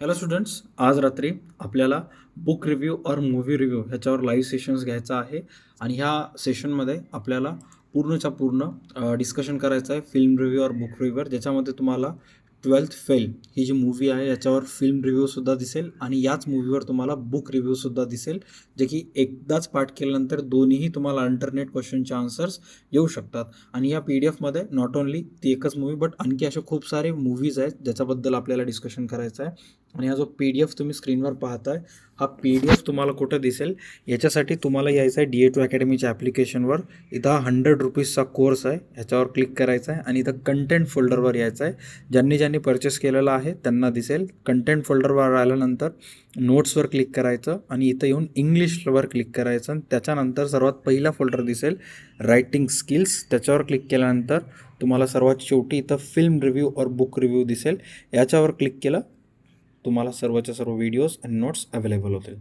Hello students, आज रात्री आपल्याला बुक रिव्ह्यू और मूव्ही रिव्ह्यू ह्याच्यावर लाईव्ह सेशन्स घ्यायचा आहे आणि ह्या सेशनमध्ये आपल्याला पूर्णच्या पूर्ण डिस्कशन करायचं आहे फिल्म रिव्ह्यू और बुक रिव्ह्यूवर, ज्याच्यामध्ये तुम्हाला 12th फेल ही जी मूव्ही आहे याच्यावर फिल्म रिव्ह्यूसुद्धा दिसेल आणि याच मूव्हीवर तुम्हाला बुक रिव्ह्यूसुद्धा दिसेल, जे की एकदाच पाठ केल्यानंतर दोन्हीही तुम्हाला अल्टरनेट क्वेश्चनचे आन्सर्स येऊ शकतात. आणि या PDF मध्ये नॉट ओन्ली ती एकच मूव्ही बट आणखी असे खूप सारे मूव्हीज आहेत ज्याच्याबद्दल आपल्याला डिस्कशन करायचं आहे. आणि हा जो PDF तुम्ही स्क्रीनवर पाहताय, हा PDF तुम्हाला कुठं दिसेल, याच्यासाठी तुम्हाला यायचं आहे DA2 अकॅडमीच्या ॲप्लिकेशनवर. इथं 100 रुपीजचा कोर्स आहे, ह्याच्यावर क्लिक करायचं आहे आणि इथं कंटेंट फोल्डरवर यायचं आहे. ज्यांनी परचेस केलेलं आहे त्यांना दिसेल. कंटेंट फोल्डरवर आल्यानंतर नोट्सवर क्लिक करायचं आणि इथं येऊन इंग्लिशवर क्लिक करायचं आणि त्याच्यानंतर सर्वात पहिला फोल्डर दिसेल रायटिंग स्किल्स, त्याच्यावर क्लिक केल्यानंतर तुम्हाला सर्वात शेवटी इथं फिल्म रिव्ह्यू और बुक रिव्ह्यू दिसेल. याच्यावर क्लिक केलं तुम्हाला सर्वच्या सर्व व्हिडिओज आणि नोट्स अवेलेबल होतील.